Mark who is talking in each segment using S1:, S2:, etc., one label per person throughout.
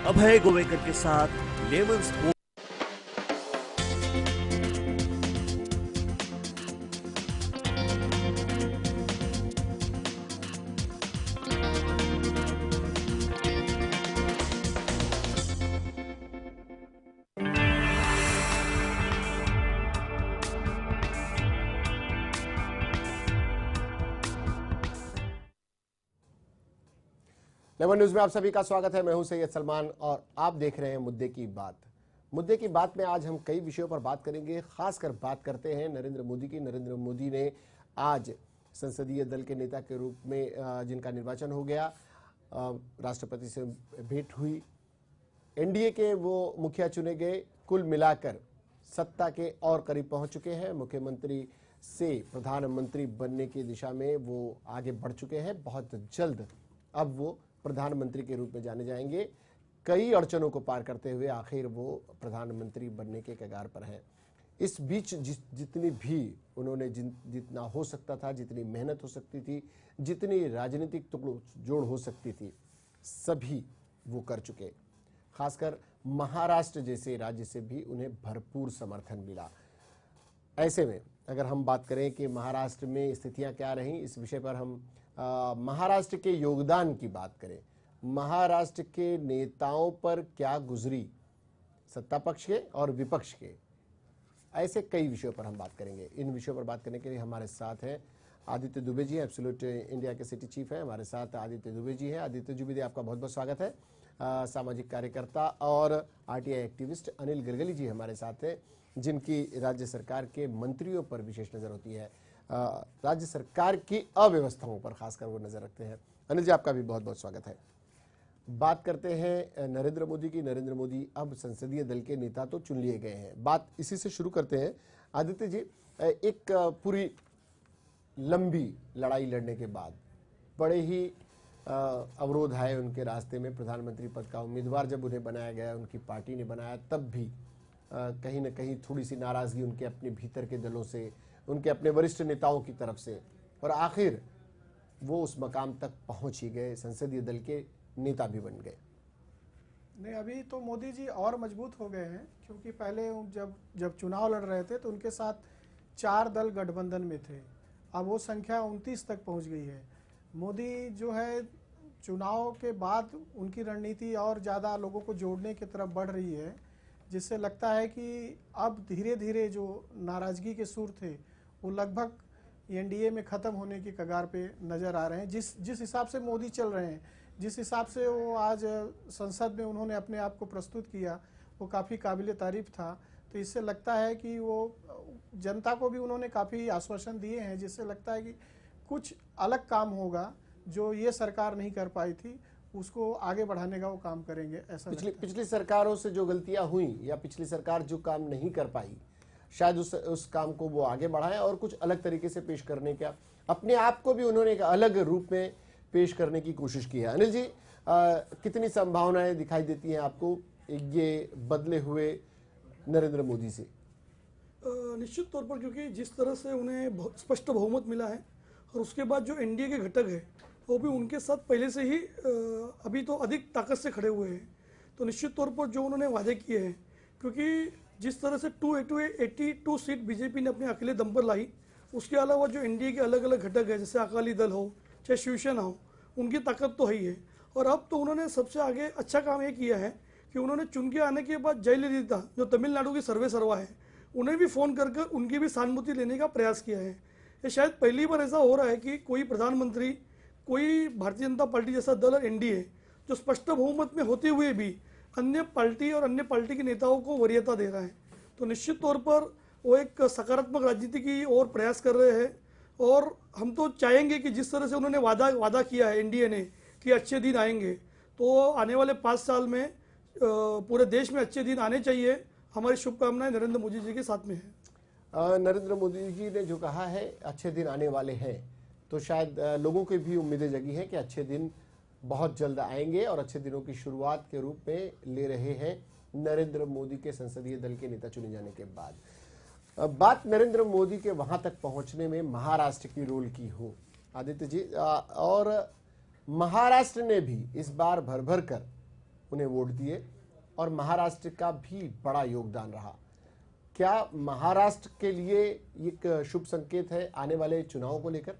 S1: अभय गोवेकर के साथ lemon spoon.
S2: Lemon news में आप सभी का स्वागत है। मैं हूं सैयद सलमान और आप देख रहे हैं मुद्दे की बात। मुद्दे की बात में आज हम कई विषयों पर बात करेंगे। खासकर बात करते हैं नरेंद्र मोदी की। नरेंद्र मोदी ने आज संसदीय दल के नेता के रूप में जिनका निर्वाचन हो गया, राष्ट्रपति से भेंट हुई, एनडीए के वो मुखिया चुने गए। कुल मिलाकर सत्ता के और करीब पहुंच चुके हैं। मुख्यमंत्री से प्रधानमंत्री बनने की दिशा में वो आगे बढ़ चुके हैं। बहुत जल्द अब वो प्रधानमंत्री के रूप में जाने जाएंगे। कई अड़चनों को पार करते हुए आखिर वो प्रधानमंत्री बनने के कगार पर हैं। इस बीच जितनी भी उन्होंने जितना हो सकता था, जितनी मेहनत हो सकती थी, जितनी राजनीतिक जोड़ हो सकती थी, सभी वो कर चुके। खासकर महाराष्ट्र जैसे राज्य से भी उन्हें भरपूर समर्थन मिला। ऐसे में अगर हम बात करें कि महाराष्ट्र में स्थितियां क्या रहीं, इस विषय पर हम महाराष्ट्र के योगदान की बात करें, महाराष्ट्र के नेताओं पर क्या गुजरी सत्ता पक्ष के और विपक्ष के, ऐसे कई विषयों पर हम बात करेंगे। इन विषयों पर बात करने के लिए हमारे साथ हैं आदित्य दुबे जी, एब्सोल्यूट इंडिया के सिटी चीफ है। हमारे साथ आदित्य दुबे जी हैं। आदित्य दुबे जी, आपका बहुत बहुत स्वागत है। सामाजिक कार्यकर्ता और आरटीआई एक्टिविस्ट अनिल गलगली जी हमारे साथ हैं, जिनकी राज्य सरकार के मंत्रियों पर विशेष नजर होती है, राज्य सरकार की अव्यवस्थाओं पर खासकर वो नजर रखते हैं। अनिल जी, आपका भी बहुत बहुत स्वागत है। बात करते हैं नरेंद्र मोदी की। नरेंद्र मोदी अब संसदीय दल के नेता तो चुन लिए गए हैं। बात इसी से शुरू करते हैं। आदित्य जी, एक पूरी लंबी लड़ाई लड़ने के बाद बड़े ही अवरोध आए उनके रास्ते में। प्रधानमंत्री पद का उम्मीदवार जब उन्हें बनाया गया, उनकी पार्टी ने बनाया, तब भी कहीं ना कहीं थोड़ी सी नाराजगी उनके अपने भीतर के दलों से, उनके अपने वरिष्ठ नेताओं की तरफ से, और आखिर वो उस मकाम तक पहुंच ही गए, संसदीय दल के नेता भी बन गए।
S3: नहीं, अभी तो मोदी जी और मजबूत हो गए हैं, क्योंकि पहले जब चुनाव लड़ रहे थे तो उनके साथ 4 दल गठबंधन में थे। अब वो संख्या 29 तक पहुंच गई है। मोदी जो है चुनाव के बाद उनकी रणनीति और ज़्यादा लोगों को जोड़ने की तरफ बढ़ रही है, जिससे लगता है कि अब धीरे धीरे जो नाराज़गी के सुर थे वो लगभग एनडीए में ख़त्म होने की कगार पे नज़र आ रहे हैं। जिस हिसाब से मोदी चल रहे हैं, जिस हिसाब से वो आज संसद में उन्होंने अपने आप को प्रस्तुत किया, वो काफ़ी काबिल तारीफ़ था। तो इससे लगता है कि वो जनता को भी उन्होंने काफ़ी आश्वासन दिए हैं, जिससे लगता है कि कुछ अलग काम होगा जो ये सरकार नहीं कर पाई थी, उसको आगे बढ़ाने का वो काम करेंगे। ऐसा
S2: पिछली सरकारों से जो गलतियां हुई या पिछली सरकार जो काम नहीं कर पाई, शायद उस काम को वो आगे बढ़ाएं और कुछ अलग तरीके से पेश करने का, अपने आप को भी उन्होंने एक अलग रूप में पेश करने की कोशिश की है। अनिल जी, कितनी संभावनाएं दिखाई देती हैं आपको ये बदले हुए नरेंद्र मोदी से?
S4: निश्चित तौर पर, क्योंकि जिस तरह से उन्हें स्पष्ट बहुमत मिला है और उसके बाद जो एनडीए के घटक है वो भी उनके साथ पहले से ही अभी तो अधिक ताकत से खड़े हुए हैं। तो निश्चित तौर पर जो उन्होंने वादे किए हैं, क्योंकि जिस तरह से 282 सीट बीजेपी ने अपने अकेले दम पर लाई, उसके अलावा जो एनडीए के अलग अलग घटक है, जैसे अकाली दल हो चाहे शिवसेना हो, उनकी ताकत तो है ही है। और अब तो उन्होंने सबसे आगे अच्छा काम ये किया है कि उन्होंने चुन के आने के बाद जयललिता, जो तमिलनाडु की सर्वे सर्वा है, उन्हें भी फ़ोन कर उनकी भी सहानुभूति लेने का प्रयास किया है। ये शायद पहली बार ऐसा हो रहा है कि कोई प्रधानमंत्री, कोई भारतीय जनता पार्टी जैसा दल और एनडीए जो स्पष्ट बहुमत में होते हुए भी अन्य पार्टी और अन्य पार्टी के नेताओं को वरीयता दे रहा है। तो निश्चित तौर पर वो एक सकारात्मक राजनीति की ओर प्रयास कर रहे हैं। और हम तो चाहेंगे कि जिस तरह से उन्होंने वादा किया है एनडीए ने कि अच्छे दिन आएंगे, तो आने वाले 5 साल में पूरे देश में अच्छे दिन आने चाहिए। हमारी शुभकामनाएं नरेंद्र मोदी जी के साथ में है।
S2: नरेंद्र मोदी जी ने जो कहा है अच्छे दिन आने वाले हैं, तो शायद लोगों की भी उम्मीदें जगी हैं कि अच्छे दिन बहुत जल्द आएंगे और अच्छे दिनों की शुरुआत के रूप में ले रहे हैं नरेंद्र मोदी के संसदीय दल के नेता चुने जाने के बाद। बात नरेंद्र मोदी के वहां तक पहुंचने में महाराष्ट्र की रोल की हो आदित्य जी, और महाराष्ट्र ने भी इस बार भर भर कर उन्हें वोट दिए और महाराष्ट्र का भी बड़ा योगदान रहा। क्या महाराष्ट्र के लिए एक शुभ संकेत है आने वाले चुनावों को लेकर?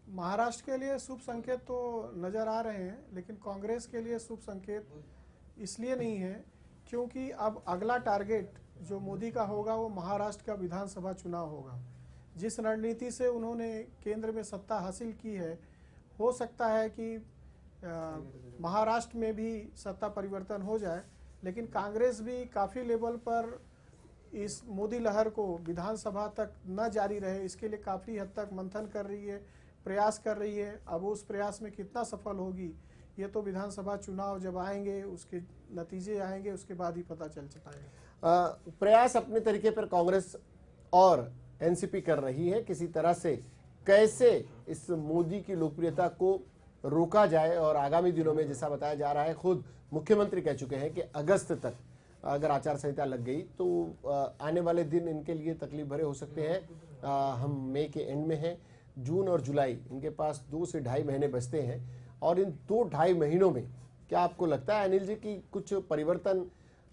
S3: महाराष्ट्र के लिए शुभ संकेत तो नज़र आ रहे हैं, लेकिन कांग्रेस के लिए शुभ संकेत इसलिए नहीं है क्योंकि अब अगला टारगेट जो मोदी का होगा वो महाराष्ट्र का विधानसभा चुनाव होगा। जिस रणनीति से उन्होंने केंद्र में सत्ता हासिल की है, हो सकता है कि महाराष्ट्र में भी सत्ता परिवर्तन हो जाए, लेकिन कांग्रेस भी काफ़ी लेवल पर इस मोदी लहर को विधानसभा तक न जारी रहे इसके लिए काफ़ी हद तक मंथन कर रही है, प्रयास कर रही है। अब उस प्रयास में कितना सफल होगी ये तो विधानसभा चुनाव जब आएंगे, उसके नतीजे आएंगे, उसके बाद ही पता चल पाएगा।
S2: प्रयास अपने तरीके पर कांग्रेस और एनसीपी कर रही है किसी तरह से कैसे इस मोदी की लोकप्रियता को रोका जाए, और आगामी दिनों में जैसा बताया जा रहा है, खुद मुख्यमंत्री कह चुके हैं कि अगस्त तक अगर आचार संहिता लग गई तो आने वाले दिन इनके लिए तकलीफ भरे हो सकते हैं। हम मई के एंड में हैं, जून और जुलाई इनके पास 2 से ढाई महीने बचते हैं, और इन 2-2.5 महीनों में क्या आपको लगता है अनिल जी की कुछ परिवर्तन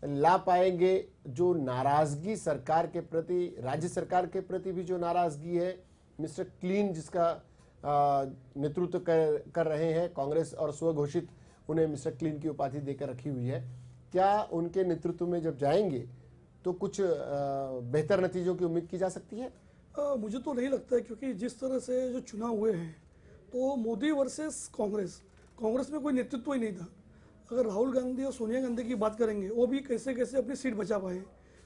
S2: ला पाएंगे? जो नाराजगी सरकार के प्रति, राज्य सरकार के प्रति भी जो नाराजगी है, मिस्टर क्लीन जिसका नेतृत्व कर रहे हैं कांग्रेस और स्वघोषित उन्हें मिस्टर क्लीन की उपाधि देकर रखी हुई है, क्या उनके नेतृत्व में जब जाएंगे तो कुछ बेहतर नतीजों की उम्मीद की जा सकती है?
S4: मुझे तो नहीं लगता है, क्योंकि जिस तरह से जो चुनाव हुए हैं तो मोदी वर्सेस कांग्रेस में कोई नेतृत्व ही नहीं था। अगर राहुल गांधी और सोनिया गांधी की बात करेंगे, वो भी कैसे कैसे अपनी सीट बचा पाए,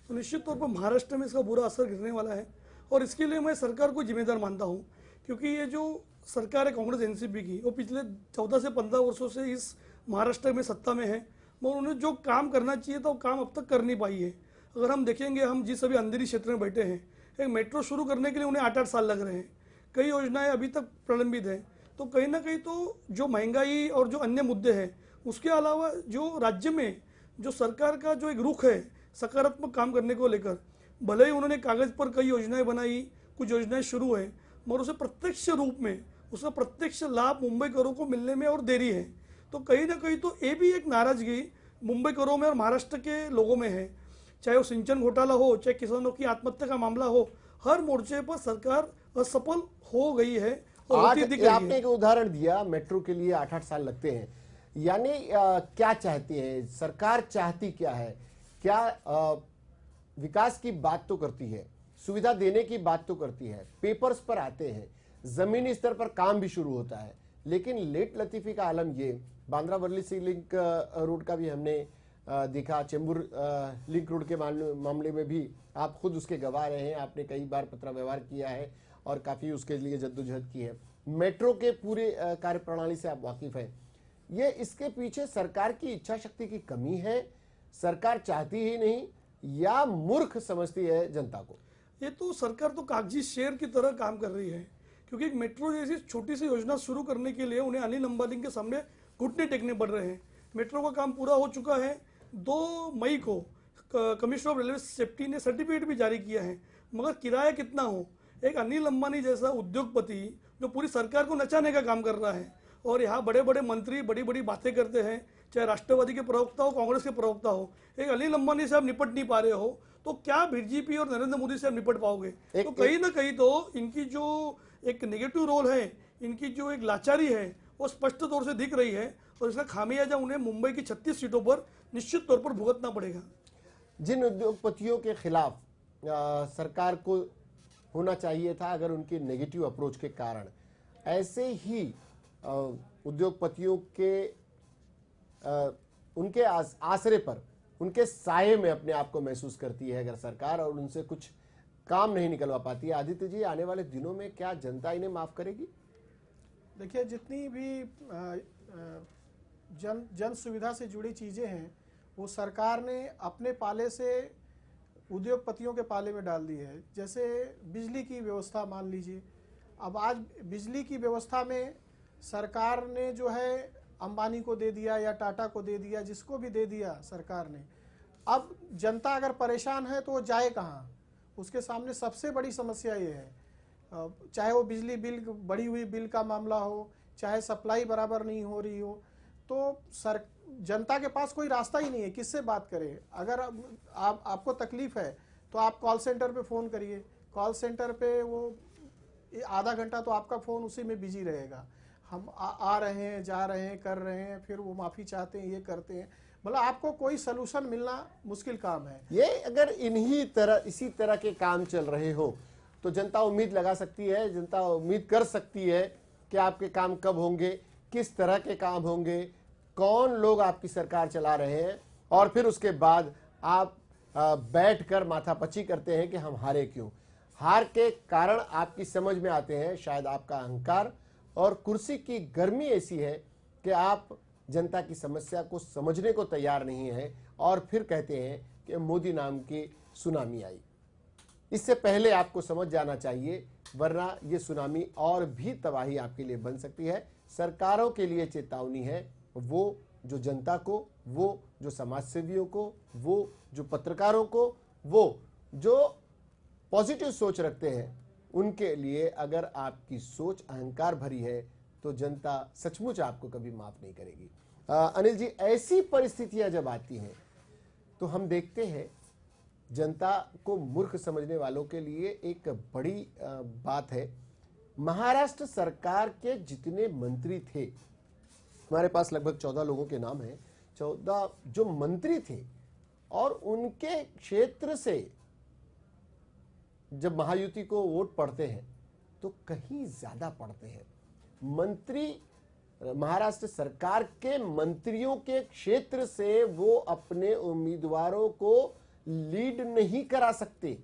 S4: तो निश्चित तौर पर महाराष्ट्र में इसका बुरा असर गिरने वाला है। और इसके लिए मैं सरकार को जिम्मेदार मानता हूँ, क्योंकि ये जो सरकार है कांग्रेस एनसीपी की, वो पिछले 14 से 15 वर्षों से इस महाराष्ट्र में सत्ता में है, मगर उन्हें जो काम करना चाहिए था वो काम अब तक कर नहीं पाई है। अगर हम देखेंगे, हम जिस अभी अंधेरी क्षेत्र में बैठे हैं, एक मेट्रो शुरू करने के लिए उन्हें 8-8 साल लग रहे हैं, कई योजनाएं अभी तक प्रलंबित हैं। तो कहीं ना कहीं तो जो महंगाई और जो अन्य मुद्दे हैं, उसके अलावा जो राज्य में जो सरकार का जो एक रुख है सकारात्मक काम करने को लेकर, भले ही उन्होंने कागज पर कई योजनाएं बनाई, कुछ योजनाएं शुरू है, मगर उसे प्रत्यक्ष रूप में उसका प्रत्यक्ष लाभ मुंबईकरों को मिलने में और देरी है। तो कहीं ना कहीं तो ये भी एक नाराजगी मुंबईकरों में और महाराष्ट्र के लोगों में है। चाहे वो सिंचन घोटाला हो, चाहे किसानों की आत्महत्या का मामला हो, हर मोर्चे पर सरकार असफल हो गई है। और
S2: आपने एक उदाहरण दिया, मेट्रो के लिए 8-8 साल लगते हैं, यानी क्या चाहती है सरकार? चाहती क्या है? क्या विकास की बात तो करती है, सुविधा देने की बात तो करती है, पेपर्स पर आते हैं, जमीनी स्तर पर काम भी शुरू होता है, लेकिन लेट लतीफी का आलम ये, बांद्रा वर्ली सी लिंक रोड का भी हमने देखा, चेंबूर लिंक रोड के मामले में भी आप खुद उसके गवाह रहे हैं, आपने कई बार पत्र व्यवहार किया है और काफ़ी उसके लिए जद्दोजहद की है। मेट्रो के पूरे कार्यप्रणाली से आप वाकिफ हैं। ये इसके पीछे सरकार की इच्छा शक्ति की कमी है, सरकार चाहती ही नहीं, या मूर्ख समझती है जनता को?
S4: ये तो सरकार तो कागजी शेर की तरह काम कर रही है, क्योंकि एक मेट्रो जैसी छोटी सी योजना शुरू करने के लिए उन्हें अनिल अंबानी के सामने घुटने टेकने पड़ रहे हैं। मेट्रो का काम पूरा हो चुका है, 2 मई को कमिश्नर ऑफ रेलवे सेफ्टी ने सर्टिफिकेट भी जारी किया है, मगर किराया कितना हो? एक अनिल अंबानी जैसा उद्योगपति जो पूरी सरकार को नचाने का काम कर रहा है, और यहाँ बड़े बड़े मंत्री बड़ी बड़ी बातें करते हैं, चाहे राष्ट्रवादी के प्रवक्ता हो, कांग्रेस के प्रवक्ता हो, एक अनिल अंबानी से आप निपट नहीं पा रहे हो, तो क्या बीजेपी और नरेंद्र मोदी से आप निपट पाओगे? तो कहीं ना कहीं तो इनकी जो एक नेगेटिव रोल है, इनकी जो एक लाचारी है, वो स्पष्ट तौर से दिख रही है, और इसका खामियाजा उन्हें मुंबई की 36 सीटों पर निश्चित तौर पर भुगतना पड़ेगा।
S2: जिन उद्योगपतियों के खिलाफ सरकार को होना चाहिए था, अगर उनके नेगेटिव अप्रोच के कारण, ऐसे ही उद्योगपतियों के उनके आसरे पर, उनके साये में अपने आप को महसूस करती है अगर सरकार, और उनसे कुछ काम नहीं निकलवा पाती है। आदित्य जी, आने वाले दिनों में क्या जनता इन्हें माफ करेगी?
S3: देखिए, जितनी भी जन सुविधा से जुड़ी चीज़ें हैं वो सरकार ने अपने पाले से उद्योगपतियों के पाले में डाल दी है। जैसे बिजली की व्यवस्था मान लीजिए, अब आज बिजली की व्यवस्था में सरकार ने जो है अंबानी को दे दिया या टाटा को दे दिया, जिसको भी दे दिया सरकार ने। अब जनता अगर परेशान है तो वो जाए कहाँ? उसके सामने सबसे बड़ी समस्या ये है, चाहे वो बिजली बिल, बढ़ी हुई बिल का मामला हो, चाहे सप्लाई बराबर नहीं हो रही हो, तो जनता के पास कोई रास्ता ही नहीं है, किससे बात करें। अगर आपको तकलीफ है तो आप कॉल सेंटर पे फ़ोन करिए, कॉल सेंटर पे वो आधा घंटा तो आपका फ़ोन उसी में बिजी रहेगा। हम आ रहे हैं, जा रहे हैं, कर रहे हैं, फिर वो माफ़ी चाहते हैं, ये करते हैं, मतलब आपको कोई सलूशन मिलना मुश्किल काम है।
S2: ये अगर इसी तरह के काम चल रहे हो तो जनता उम्मीद लगा सकती है, जनता उम्मीद कर सकती है कि आपके काम कब होंगे, किस तरह के काम होंगे, कौन लोग आपकी सरकार चला रहे हैं, और फिर उसके बाद आप बैठकर माथापच्ची करते हैं कि हम हारे क्यों। हार के कारण आपकी समझ में आते हैं, शायद आपका अहंकार और कुर्सी की गर्मी ऐसी है कि आप जनता की समस्या को समझने को तैयार नहीं है, और फिर कहते हैं कि मोदी नाम की सुनामी आई। इससे पहले आपको समझ जाना चाहिए, वरना ये सुनामी और भी तबाही आपके लिए बन सकती है। सरकारों के लिए चेतावनी है, वो जो जनता को, वो जो समाजसेवियों को, वो जो पत्रकारों को, वो जो पॉजिटिव सोच रखते हैं, उनके लिए अगर आपकी सोच अहंकार भरी है तो जनता सचमुच आपको कभी माफ नहीं करेगी। अनिल जी, ऐसी परिस्थितियां जब आती हैं तो हम देखते हैं जनता को मूर्ख समझने वालों के लिए एक बड़ी बात है। महाराष्ट्र सरकार के जितने मंत्री थे, हमारे पास लगभग 14 लोगों के नाम हैं, 14 जो मंत्री थे, और उनके क्षेत्र से जब महायुति को वोट पड़ते हैं तो कहीं ज्यादा पड़ते हैं। मंत्री महाराष्ट्र सरकार के मंत्रियों के क्षेत्र से वो अपने उम्मीदवारों को लीड नहीं करा सकते।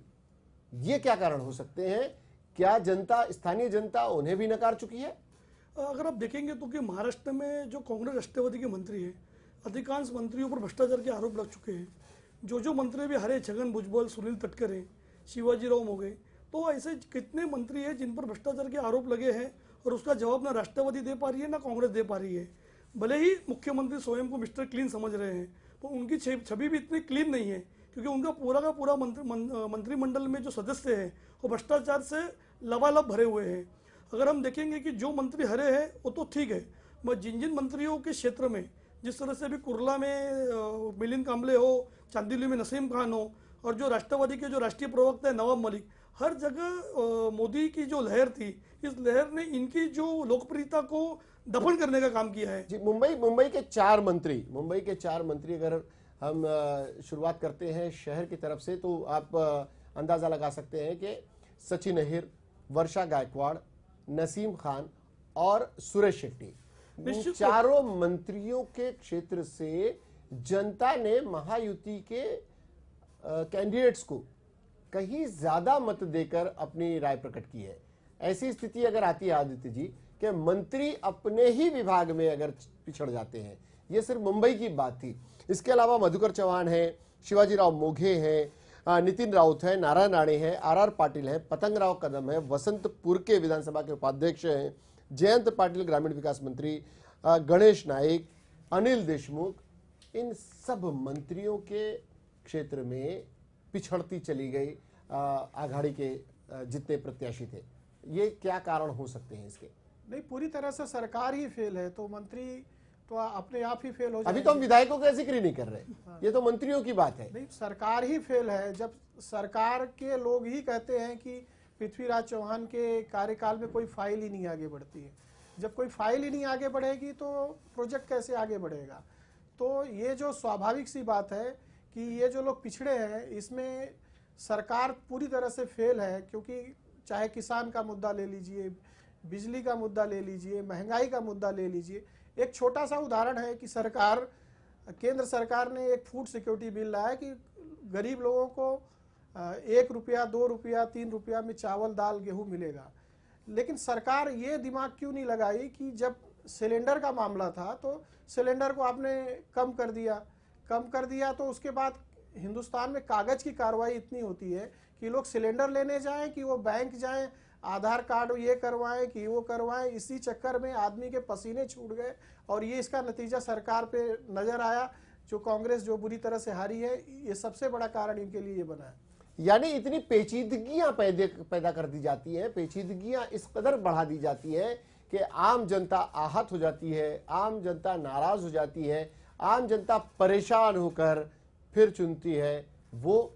S2: ये क्या कारण हो सकते हैं? क्या जनता, स्थानीय जनता उन्हें भी नकार चुकी है?
S4: अगर आप देखेंगे तो कि महाराष्ट्र में जो कांग्रेस राष्ट्रवादी के मंत्री हैं, अधिकांश मंत्रियों पर भ्रष्टाचार के आरोप लग चुके हैं। जो मंत्री भी हरे, छगन भुजबल, सुनील तटकरे, शिवाजी राव मोघे, तो ऐसे कितने मंत्री हैं जिन पर भ्रष्टाचार के आरोप लगे हैं, और उसका जवाब ना राष्ट्रवादी दे पा रही है ना कांग्रेस दे पा रही है। भले ही मुख्यमंत्री स्वयं को मिस्टर क्लीन समझ रहे हैं, तो उनकी छवि भी इतनी क्लीन नहीं है, क्योंकि उनका पूरा का पूरा मंत्रिमंडल में जो सदस्य हैं वो भ्रष्टाचार से लबालब भरे हुए हैं। अगर हम देखेंगे कि जो मंत्री हरे हैं वो तो ठीक है, मगर जिन मंत्रियों के क्षेत्र में, जिस तरह से अभी कुर्ला में मिलिंद कांबले हो, चांदीली में नसीम खान हो, और जो राष्ट्रवादी के जो राष्ट्रीय प्रवक्ता है नवाब मलिक, हर जगह मोदी की जो लहर थी, इस लहर ने इनकी जो लोकप्रियता को दफन करने का काम किया है।
S2: जी, मुंबई के चार मंत्री अगर हम शुरुआत करते हैं शहर की तरफ से, तो आप अंदाजा लगा सकते हैं कि सचिन अहिर, वर्षा गायकवाड़, नसीम खान और सुरेश शेट्टी, चारों मंत्रियों के क्षेत्र से जनता ने महायुति के कैंडिडेट्स को कहीं ज्यादा मत देकर अपनी राय प्रकट की है। ऐसी स्थिति अगर आती है आदित्य जी कि मंत्री अपने ही विभाग में अगर पिछड़ जाते हैं, ये सिर्फ मुंबई की बात थी, इसके अलावा मधुकर चौहान है, शिवाजी राव मोघे हैं, नितिन राउत है, नारायण राणे है, आर पाटिल है, पतंग राव कदम है, वसंतपुर के विधानसभा के उपाध्यक्ष हैं, जयंत पाटिल ग्रामीण विकास मंत्री, गणेश नाइक, अनिल देशमुख, इन सब मंत्रियों के क्षेत्र में पिछड़ती चली गई आघाड़ी के जितने प्रत्याशी थे। ये क्या कारण हो सकते हैं इसके?
S3: नहीं, पूरी तरह से सरकार ही फेल है, तो मंत्री तो अपने आप ही फेल हो जाएंगे।
S2: अभी तो हम विधायकों का जिक्र ही नहीं कर रहे, ये तो मंत्रियों की बात है।
S3: नहीं, सरकार ही फेल है। जब सरकार के लोग ही कहते हैं कि पृथ्वीराज चौहान के कार्यकाल में कोई फाइल ही नहीं आगे बढ़ती है, जब कोई फाइल ही नहीं आगे बढ़ेगी तो प्रोजेक्ट कैसे आगे बढ़ेगा? तो ये जो स्वाभाविक सी बात है कि ये जो लोग पिछड़े हैं, इसमें सरकार पूरी तरह से फेल है। क्योंकि चाहे किसान का मुद्दा ले लीजिए, बिजली का मुद्दा ले लीजिए, महंगाई का मुद्दा ले लीजिए। एक छोटा सा उदाहरण है कि केंद्र सरकार ने एक फूड सिक्योरिटी बिल लाया कि गरीब लोगों को 1 रुपया, 2 रुपया, 3 रुपया में चावल, दाल, गेहूं मिलेगा। लेकिन सरकार ये दिमाग क्यों नहीं लगाई कि जब सिलेंडर का मामला था तो सिलेंडर को आपने कम कर दिया तो उसके बाद हिंदुस्तान में कागज की कार्रवाई इतनी होती है कि लोग सिलेंडर लेने जाएं कि वो बैंक जाएं, आधार कार्ड ये करवाएं कि वो करवाएं। इसी चक्कर में आदमी के पसीने छूट गए, और ये इसका नतीजा सरकार पे नजर आया। जो कांग्रेस जो बुरी तरह से हारी है, ये सबसे बड़ा कारण इनके लिए ये बना है।
S2: यानी इतनी पेचीदगियां पैदा कर दी जाती है, पेचीदगियां इस कदर बढ़ा दी जाती है कि आम जनता आहत हो जाती है, आम जनता नाराज हो जाती है, आम जनता परेशान होकर फिर चुनती है वो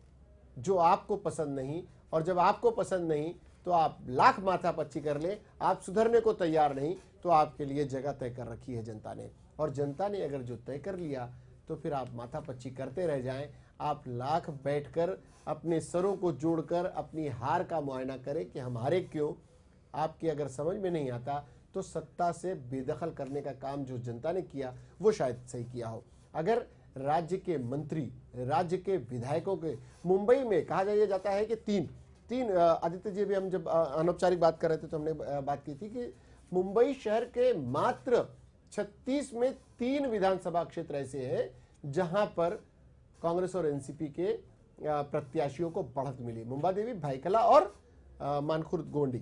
S2: जो आपको पसंद नहीं, और जब आपको पसंद नहीं तो आप लाख माथापच्ची कर ले, आप सुधरने को तैयार नहीं, तो आपके लिए जगह तय कर रखी है जनता ने। और जनता ने अगर जो तय कर लिया तो फिर आप माथापच्ची करते रह जाएं। आप लाख बैठकर अपने सरों को जोड़कर अपनी हार का मुआयना करें कि हम हारे क्यों। आपकी अगर समझ में नहीं आता तो सत्ता से बेदखल करने का काम जो जनता ने किया वो शायद सही किया हो। अगर राज्य के मंत्री, राज्य के विधायकों के, मुंबई में कहा जाता है कि तीन आदित्य जी, भी हम जब अनौपचारिक बात कर रहे थे तो हमने बात की थी कि मुंबई शहर के मात्र 36 में 3 विधानसभा क्षेत्र ऐसे हैं जहां पर कांग्रेस और एनसीपी के प्रत्याशियों को बढ़त मिली। मुंबादेवी, भाईकला और मानखुर्द गोंडी।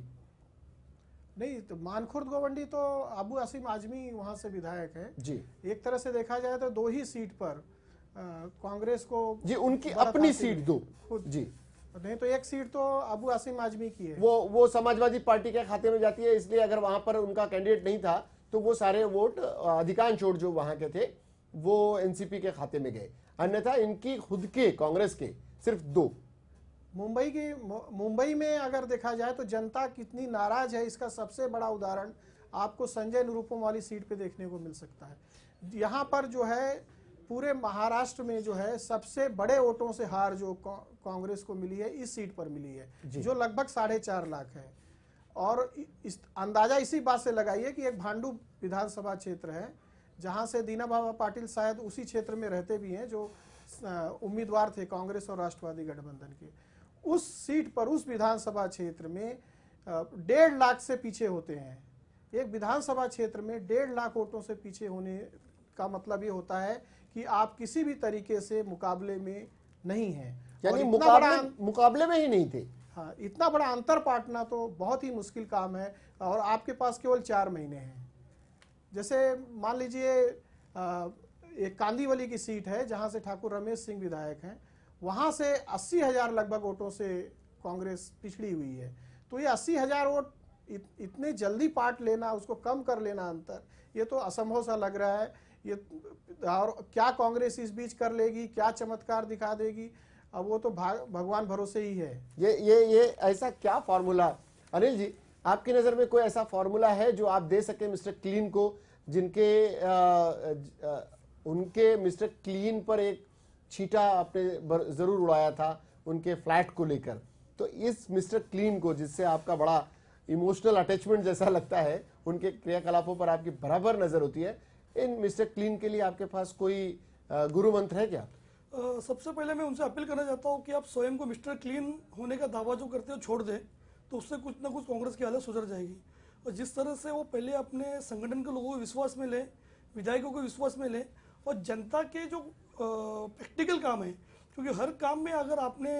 S3: नहीं तो मानखुर्द गोवंडी तो अबू आसिम आजमी वहां से विधायक है
S2: जी।
S3: एक तरह से देखा जाए तो 2 ही सीट पर कांग्रेस को
S2: जी, उनकी अपनी सीट 2 जी,
S3: नहीं तो 1 सीट तो अबू आसिम आजमी की है।
S2: वो समाजवादी पार्टी के खाते में जाती है, इसलिए अगर वहां पर उनका कैंडिडेट नहीं था तो वो सारे वोट, अधिकांश वोट जो वहां के थे वो एनसीपी के खाते में गए। अन्यथा इनकी खुद के कांग्रेस के सिर्फ 2।
S3: मुंबई में अगर देखा जाए तो जनता कितनी नाराज है इसका सबसे बड़ा उदाहरण आपको संजय निरुपम वाली सीट पे देखने को मिल सकता है। यहाँ पर जो है पूरे महाराष्ट्र में जो है सबसे बड़े वोटों से हार जो कांग्रेस को मिली है इस सीट पर मिली है, जो लगभग 4.5 लाख है। और इस अंदाजा इसी बात से लगाइए कि एक भांडू विधानसभा क्षेत्र है जहां से दीना बाबा पाटिल शायद उसी क्षेत्र में रहते भी हैं, जो उम्मीदवार थे कांग्रेस और राष्ट्रवादी गठबंधन के। उस सीट पर, उस विधानसभा क्षेत्र में 1.5 लाख से पीछे होते हैं। एक विधानसभा क्षेत्र में 1.5 लाख वोटों से पीछे होने का मतलब ये होता है कि आप किसी भी तरीके से मुकाबले में नहीं हैं,
S2: यानी मुकाबले में ही नहीं थे।
S3: हाँ, इतना बड़ा अंतर पाटना तो बहुत ही मुश्किल काम है और आपके पास केवल 4 महीने हैं। जैसे मान लीजिए एक कांदीवली की सीट है जहां से ठाकुर रमेश सिंह विधायक हैं, वहां से 80,000 लगभग वोटों से कांग्रेस पिछड़ी हुई है। तो ये 80,000 वोट इतने जल्दी पार्ट लेना, उसको कम कर लेना अंतर, ये तो असंभव सा लग रहा है। ये और क्या कांग्रेस इस बीच कर लेगी, क्या चमत्कार दिखा देगी, अब वो तो भगवान भरोसे ही है।
S2: ये ऐसा क्या फॉर्मूला, अनिल जी आपकी नजर में कोई ऐसा फॉर्मूला है जो आप दे सके मिस्टर क्लीन को, जिनके उनके मिस्टर क्लीन पर एक छींटा आपने जरूर उड़ाया था उनके फ्लैट को लेकर, तो इस मिस्टर क्लीन को, जिससे आपका बड़ा इमोशनल अटैचमेंट जैसा लगता है, उनके क्रियाकलापों पर आपकी बराबर नजर होती है, इन मिस्टर क्लीन के लिए आपके पास कोई गुरु मंत्र है क्या?
S4: सबसे पहले मैं उनसे अपील करना चाहता हूँ कि आप स्वयं को मिस्टर क्लीन होने का दावा जो करते हो छोड़ दें, तो उससे कुछ ना कुछ कांग्रेस की हालत सुधर जाएगी। और जिस तरह से वो पहले अपने संगठन के लोगों को विश्वास में ले, विधायकों को विश्वास में ले, और जनता के जो प्रैक्टिकल काम है, क्योंकि हर काम में अगर आपने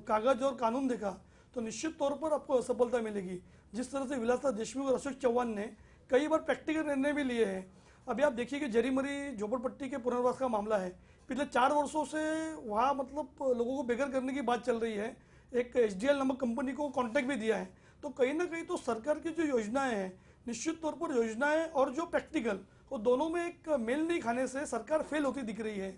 S4: कागज और कानून देखा तो निश्चित तौर पर आपको असफलता मिलेगी। जिस तरह से विलासराव देशमुख और अशोक चौहान ने कई बार प्रैक्टिकल निर्णय भी लिए हैं। अभी आप देखिए कि जरीमरी झोपड़पट्टी के पुनर्वास का मामला है, पिछले 4 वर्षों से वहाँ मतलब लोगों को बेघर करने की बात चल रही है। एक HDL नामक कंपनी को कॉन्ट्रैक्ट भी दिया है। तो कहीं ना कहीं तो सरकार की जो योजनाएं हैं, निश्चित तौर पर योजनाएं और जो प्रैक्टिकल, वो दोनों में एक मेल नहीं खाने से सरकार फेल होती दिख रही है।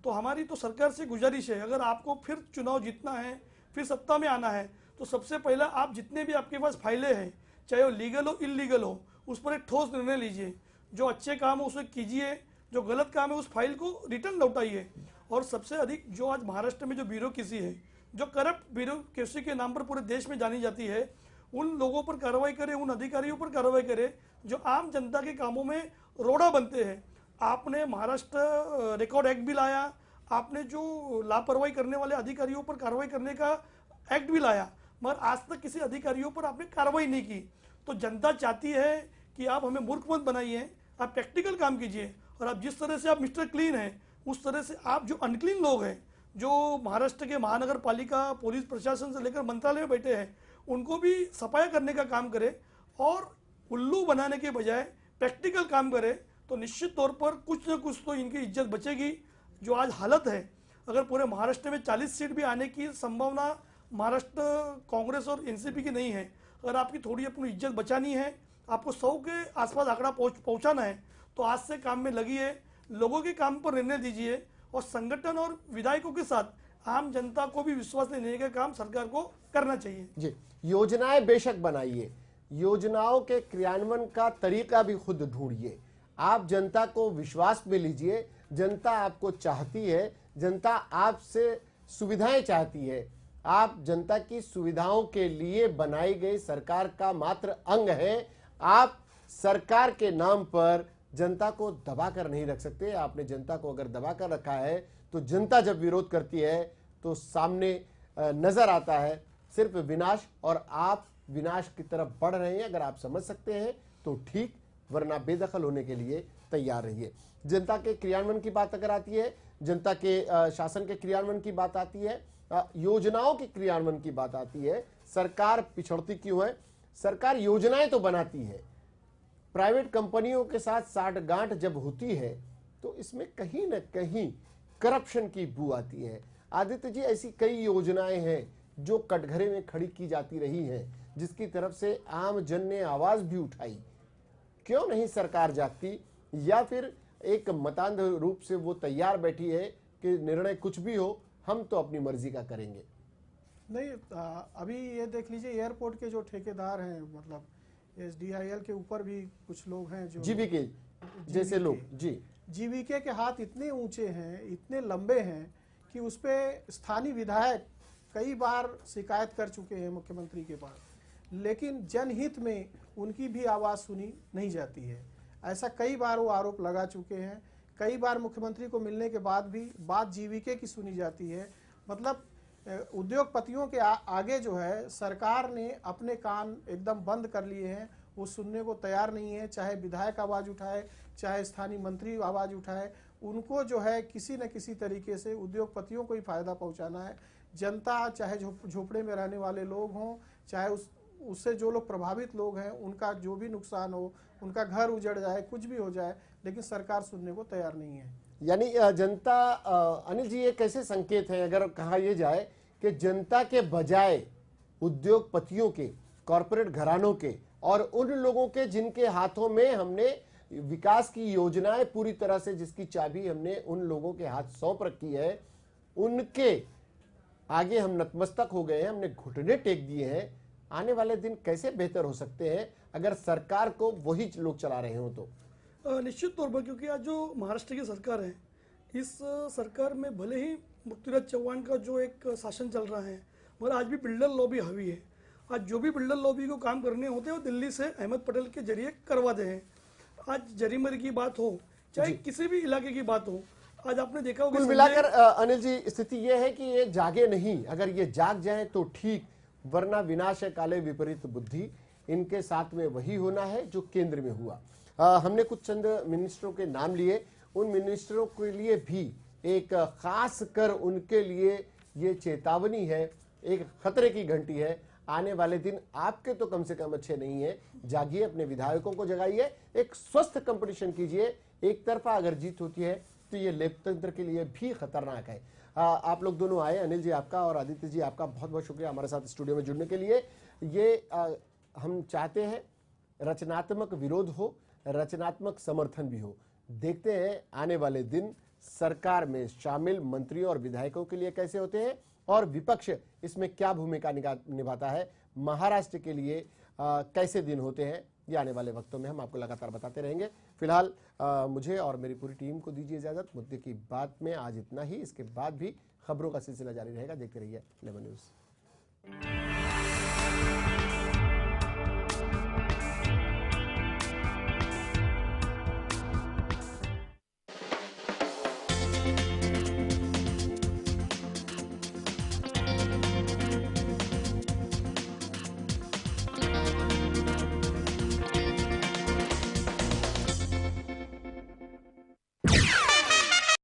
S4: तो हमारी तो सरकार से गुजारिश है, अगर आपको फिर चुनाव जीतना है, फिर सत्ता में आना है, तो सबसे पहला आप जितने भी आपके पास फाइलें हैं, चाहे वो लीगल हो इलीगल हो, उस पर एक ठोस निर्णय लीजिए। जो अच्छे काम हो उसे कीजिए, जो गलत काम है उस फाइल को रिटर्न लौटाइए। और सबसे अधिक जो आज महाराष्ट्र में जो ब्यूरोक्रेसी है, जो करप्ट ब्यूरोक्रेसी के नाम पर पूरे देश में जानी जाती है, उन लोगों पर कार्रवाई करें, उन अधिकारियों पर कार्रवाई करें जो आम जनता के कामों में रोड़ा बनते हैं। आपने महाराष्ट्र रिकॉर्ड एक्ट भी लाया, आपने जो लापरवाही करने वाले अधिकारियों पर कार्रवाई करने का एक्ट भी लाया, मगर आज तक किसी अधिकारियों पर आपने कार्रवाई नहीं की। तो जनता चाहती है कि आप हमें मूर्ख मत बनाइए, आप प्रैक्टिकल काम कीजिए। और आप जिस तरह से आप मिस्टर क्लीन हैं, उस तरह से आप जो अनक्लीन लोग हैं, जो महाराष्ट्र के महानगर पालिका, पुलिस प्रशासन से लेकर मंत्रालय में बैठे हैं, उनको भी सफाया करने का काम करें और उल्लू बनाने के बजाय प्रैक्टिकल काम करें। तो निश्चित तौर पर कुछ न कुछ तो इनकी इज्जत बचेगी। जो आज हालत है, अगर पूरे महाराष्ट्र में 40 सीट भी आने की संभावना महाराष्ट्र कांग्रेस और एनसीपी की नहीं है, अगर आपकी थोड़ी अपनी इज्जत बचानी है, आपको 100 के आसपास आंकड़ा पहुंचाना है, तो आज से काम में लगी है। लोगों के काम पर निर्णय दीजिए और संगठन और विधायकों के साथ आम जनता को भी विश्वास में लेने का काम सरकार को करना चाहिए।
S2: जी, योजनाएं बेशक बनाइए, योजनाओं के क्रियान्वयन का तरीका भी खुद ढूंढिए। आप जनता को विश्वास में लीजिए, जनता आपको चाहती है, जनता आपसे सुविधाएं चाहती है। आप जनता की सुविधाओं के लिए बनाई गई सरकार का मात्र अंग है। आप सरकार के नाम पर जनता को दबा कर नहीं रख सकते। आपने जनता को अगर दबा कर रखा है तो जनता जब विरोध करती है तो सामने नजर आता है सिर्फ विनाश, और आप विनाश की तरफ बढ़ रहे हैं। अगर आप समझ सकते हैं तो ठीक, वरना बेदखल होने के लिए तैयार रहिए। जनता के क्रियान्वयन की बात अगर आती है, जनता के शासन के क्रियान्वयन की बात आती है, योजनाओं के क्रियान्वयन की बात आती है, सरकार पिछड़ती क्यों है? सरकार योजनाएं तो बनाती है, प्राइवेट कंपनियों के साथ साठगांठ जब होती है तो इसमें कहीं ना कहीं करप्शन की बू आती है। आदित्य जी, ऐसी कई योजनाएं हैं जो कटघरे में खड़ी की जाती रही हैं, जिसकी तरफ से आम जन ने आवाज भी उठाई। क्यों नहीं सरकार जागती, या फिर एक मतांध रूप से वो तैयार बैठी है कि निर्णय कुछ भी हो, हम तो अपनी मर्जी का करेंगे?
S3: नहीं, अभी ये देख लीजिए, एयरपोर्ट के जो ठेकेदार हैं, मतलब SDIL के ऊपर भी कुछ लोग हैं जो
S2: जीवीके जैसे लोग, जी,
S3: जीवीके के हाथ इतने ऊंचे हैं, इतने लंबे हैं कि उस पे स्थानीय विधायक कई बार शिकायत कर चुके हैं मुख्यमंत्री के पास, लेकिन जनहित में उनकी भी आवाज़ सुनी नहीं जाती है। ऐसा कई बार वो आरोप लगा चुके हैं। कई बार मुख्यमंत्री को मिलने के बाद भी बात जीवीके की सुनी जाती है। मतलब उद्योगपतियों के आगे जो है सरकार ने अपने कान एकदम बंद कर लिए हैं, वो सुनने को तैयार नहीं है। चाहे विधायक आवाज़ उठाए, चाहे स्थानीय मंत्री आवाज़ उठाए, उनको जो है किसी न किसी तरीके से उद्योगपतियों को ही फायदा पहुंचाना है। जनता, चाहे झोपड़े में रहने वाले लोग हों, चाहे उससे जो लोग प्रभावित लोग हैं, उनका जो भी नुकसान हो, उनका घर उजड़ जाए, कुछ भी हो जाए, लेकिन सरकार सुनने को तैयार नहीं है।
S2: यानी जनता, अनिल जी, ये कैसे संकेत है अगर कहा यह जाए कि जनता के बजाय उद्योगपतियों के, कॉरपोरेट घरानों के और उन लोगों के जिनके हाथों में हमने विकास की योजनाएं पूरी तरह से, जिसकी चाबी हमने उन लोगों के हाथ सौंप रखी है, उनके आगे हम नतमस्तक हो गए हैं, हमने घुटने टेक दिए हैं। आने वाले दिन कैसे बेहतर हो सकते हैं अगर सरकार को वही लोग चला रहे हो तो?
S4: निश्चित तौर पर, क्योंकि आज जो महाराष्ट्र की सरकार है, इस सरकार में भले ही मुक्तिराज चौहान का जो एक शासन चल रहा है, मगर आज भी बिल्डर लॉबी हावी है। आज जो भी बिल्डर लॉबी को काम करने होते हैं वो दिल्ली से अहमद पटेल के जरिए करवाते हैं। आज जरीमरी की बात हो, चाहे किसी भी इलाके की बात हो, आज आपने देखा होगा।
S2: कुल मिलाकर अनिल जी, स्थिति यह है कि ये जागे नहीं। अगर ये जाग जाए तो ठीक, वरना विनाश है काले विपरीत बुद्धि। इनके साथ में वही होना है जो केंद्र में हुआ। हमने कुछ चंद मिनिस्टरों के नाम लिए, उन मिनिस्टरों के लिए भी एक खास कर उनके लिए ये चेतावनी है, एक खतरे की घंटी है। आने वाले दिन आपके तो कम से कम अच्छे नहीं है। जागिए, अपने विधायकों को जगाइए, एक स्वस्थ कंपटीशन कीजिए। एक तरफा अगर जीत होती है तो ये लोकतंत्र के लिए भी खतरनाक है। आप लोग दोनों आए, अनिल जी आपका और आदित्य जी आपका बहुत बहुत शुक्रिया हमारे साथ स्टूडियो में जुड़ने के लिए। ये हम चाहते हैं रचनात्मक विरोध हो, रचनात्मक समर्थन भी हो। देखते हैं आने वाले दिन सरकार में शामिल मंत्रियों और विधायकों के लिए कैसे होते हैं और विपक्ष इसमें क्या भूमिका निभाता है। महाराष्ट्र के लिए कैसे दिन होते हैं, ये आने वाले वक्तों में हम आपको लगातार बताते रहेंगे। फिलहाल मुझे और मेरी पूरी टीम को दीजिए इजाजत। मुद्दे की बात में आज इतना ही। इसके बाद भी खबरों का सिलसिला जारी रहेगा। देखते रहिए लेमन न्यूज़।